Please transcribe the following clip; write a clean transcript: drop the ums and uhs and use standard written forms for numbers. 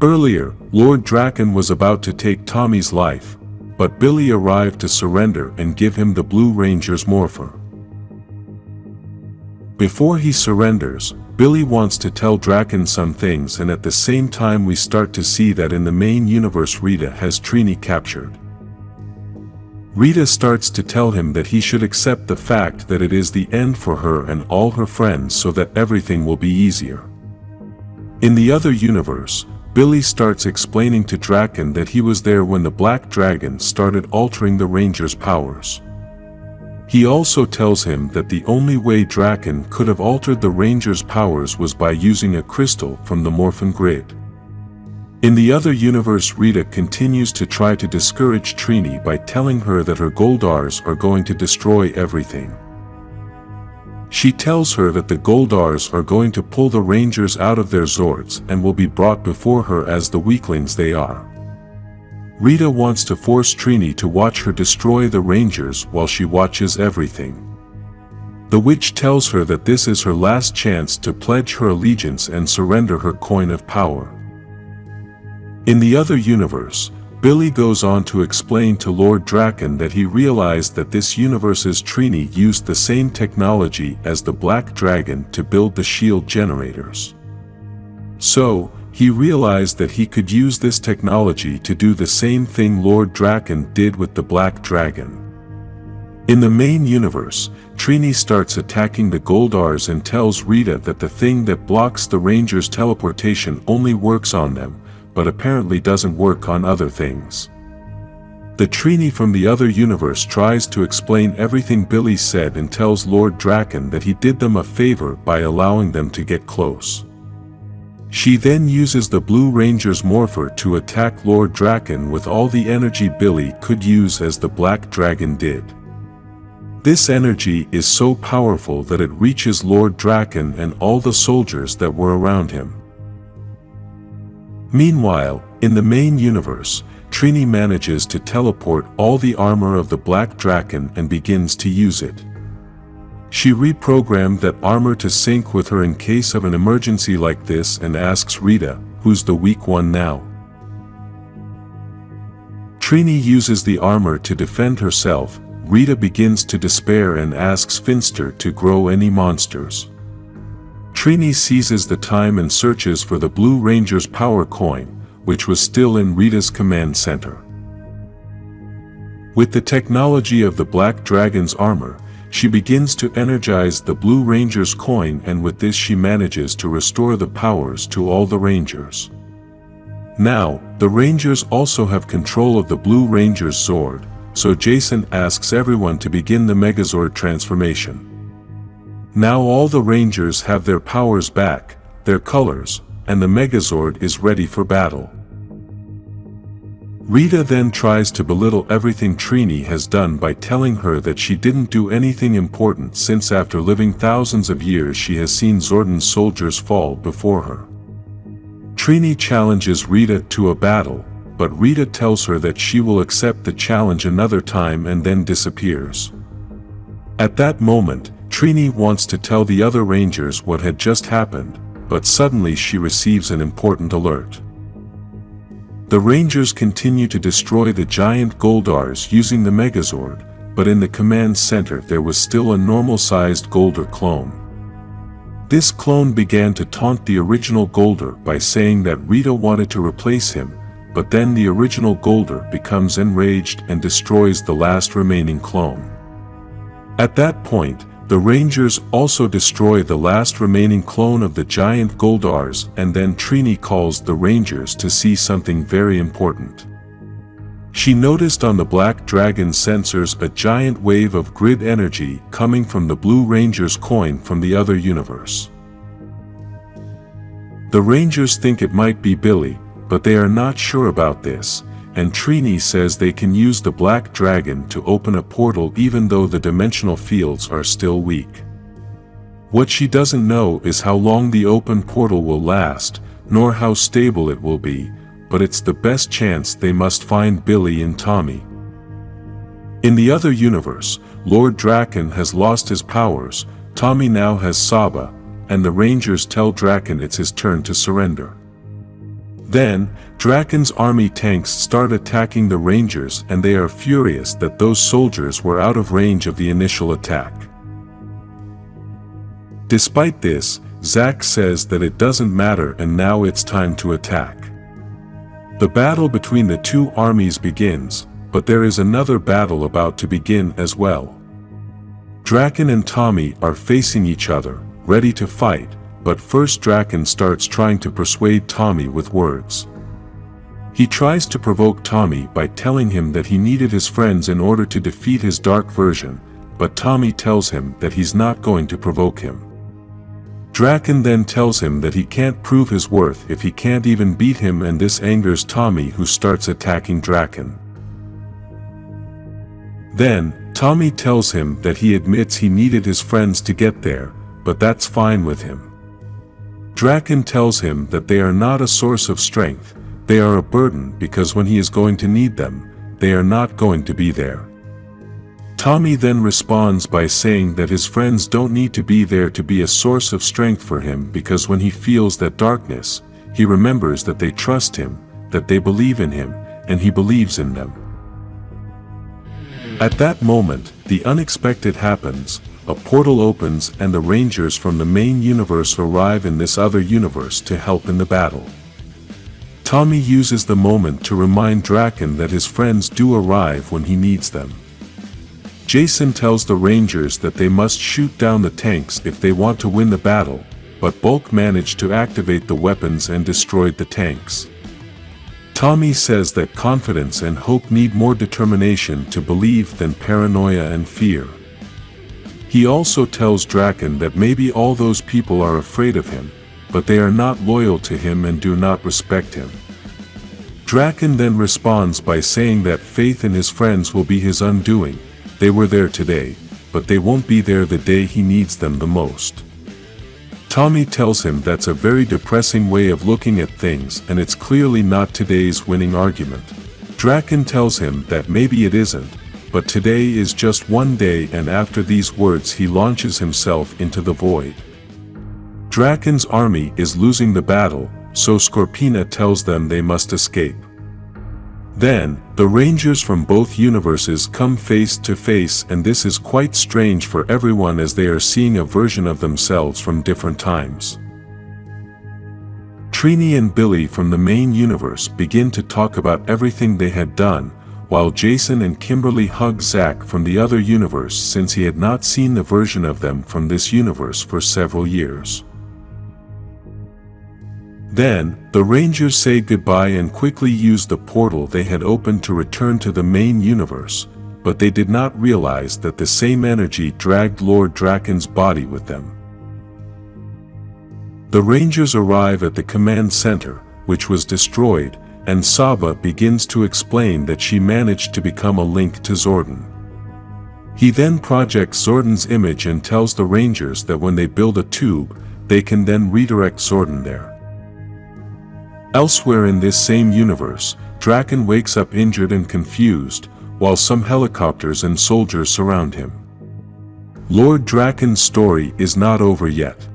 Earlier, Lord Drakkon was about to take Tommy's life, but Billy arrived to surrender and give him the Blue Ranger's Morphin. Before he surrenders, Billy wants to tell Drakkon some things, and at the same time we start to see that in the main universe Rita has Trini captured. Rita starts to tell him that he should accept the fact that it is the end for her and all her friends so that everything will be easier. In the other universe, Billy starts explaining to Drakkon that he was there when the Black Dragon started altering the Ranger's powers. He also tells him that the only way Drakkon could have altered the Ranger's powers was by using a crystal from the Morphin grid. In the other universe, Rita continues to try to discourage Trini by telling her that her Goldars are going to destroy everything. She tells her that the Goldars are going to pull the Rangers out of their Zords and will be brought before her as the weaklings they are. Rita wants to force Trini to watch her destroy the Rangers while she watches everything. The witch tells her that this is her last chance to pledge her allegiance and surrender her coin of power. In the other universe, Billy goes on to explain to Lord Drakkon that he realized that this universe's Trini used the same technology as the Black Dragon to build the shield generators. So, he realized that he could use this technology to do the same thing Lord Drakkon did with the Black Dragon. In the main universe, Trini starts attacking the Goldars and tells Rita that the thing that blocks the Rangers' teleportation only works on them, but apparently doesn't work on other things. The Trini from the other universe tries to explain everything Billy said and tells Lord Drakkon that he did them a favor by allowing them to get close. She then uses the Blue Ranger's Morphin to attack Lord Drakkon with all the energy Billy could use as the Black Dragon did. This energy is so powerful that it reaches Lord Drakkon and all the soldiers that were around him. Meanwhile, in the main universe, Trini manages to teleport all the armor of the Black Dragon and begins to use it. She reprogrammed that armor to sync with her in case of an emergency like this and asks Rita, who's the weak one now. Trini uses the armor to defend herself. Rita begins to despair and asks Finster to grow any monsters. Trini seizes the time and searches for the Blue Ranger's power coin, which was still in Rita's command center. With the technology of the Black Dragon's armor, she begins to energize the Blue Ranger's coin, and with this she manages to restore the powers to all the Rangers. Now, the Rangers also have control of the Blue Ranger's Zord, so Jason asks everyone to begin the Megazord transformation. Now all the Rangers have their powers back, their colors, and the Megazord is ready for battle. Rita then tries to belittle everything Trini has done by telling her that she didn't do anything important since after living thousands of years she has seen Zordon's soldiers fall before her. Trini challenges Rita to a battle, but Rita tells her that she will accept the challenge another time and then disappears. At that moment, Trini wants to tell the other Rangers what had just happened, but suddenly she receives an important alert. The Rangers continue to destroy the giant Goldars using the Megazord, but in the command center there was still a normal-sized Golder clone. This clone began to taunt the original Golder by saying that Rita wanted to replace him, but then the original Golder becomes enraged and destroys the last remaining clone. At that point, the Rangers also destroy the last remaining clone of the giant Goldars, and then Trini calls the Rangers to see something very important. She noticed on the Black Dragon's sensors a giant wave of grid energy coming from the Blue Ranger's coin from the other universe. The Rangers think it might be Billy, but they are not sure about this, and Trini says they can use the Black Dragon to open a portal even though the dimensional fields are still weak. What she doesn't know is how long the open portal will last, nor how stable it will be, but it's the best chance they must find Billy and Tommy. In the other universe, Lord Drakkon has lost his powers, Tommy now has Saban, and the Rangers tell Drakkon it's his turn to surrender. Then, Drakkon's army tanks start attacking the Rangers and they are furious that those soldiers were out of range of the initial attack. Despite this, Zack says that it doesn't matter and now it's time to attack. The battle between the two armies begins, but there is another battle about to begin as well. Drakkon and Tommy are facing each other, ready to fight, but first Drakkon starts trying to persuade Tommy with words. He tries to provoke Tommy by telling him that he needed his friends in order to defeat his dark version, but Tommy tells him that he's not going to provoke him. Drakkon then tells him that he can't prove his worth if he can't even beat him, and this angers Tommy, who starts attacking Drakkon. Then, Tommy tells him that he admits he needed his friends to get there, but that's fine with him. Drakkon tells him that they are not a source of strength, they are a burden because when he is going to need them, they are not going to be there. Tommy then responds by saying that his friends don't need to be there to be a source of strength for him, because when he feels that darkness, he remembers that they trust him, that they believe in him, and he believes in them. At that moment, the unexpected happens, a portal opens and the Rangers from the main universe arrive in this other universe to help in the battle. Tommy uses the moment to remind Drakkon that his friends do arrive when he needs them. Jason tells the Rangers that they must shoot down the tanks if they want to win the battle, but Bulk managed to activate the weapons and destroyed the tanks. Tommy says that confidence and hope need more determination to believe than paranoia and fear. He also tells Drakkon that maybe all those people are afraid of him, but they are not loyal to him and do not respect him. Drakkon then responds by saying that faith in his friends will be his undoing. They were there today, but they won't be there the day he needs them the most. Tommy tells him that's a very depressing way of looking at things, and it's clearly not today's winning argument. Drakkon tells him that maybe it isn't, but today is just one day, and after these words he launches himself into the void. Drakkon's army is losing the battle, so Scorpina tells them they must escape. Then, the Rangers from both universes come face to face, and this is quite strange for everyone as they are seeing a version of themselves from different times. Trini and Billy from the main universe begin to talk about everything they had done, while Jason and Kimberly hug Zack from the other universe since he had not seen the version of them from this universe for several years. Then, the Rangers say goodbye and quickly use the portal they had opened to return to the main universe, but they did not realize that the same energy dragged Lord Drakkon's body with them. The Rangers arrive at the command center, which was destroyed, and Saba begins to explain that she managed to become a link to Zordon. He then projects Zordon's image and tells the Rangers that when they build a tube, they can then redirect Zordon there. Elsewhere in this same universe, Drakkon wakes up injured and confused, while some helicopters and soldiers surround him. Lord Drakkon's story is not over yet.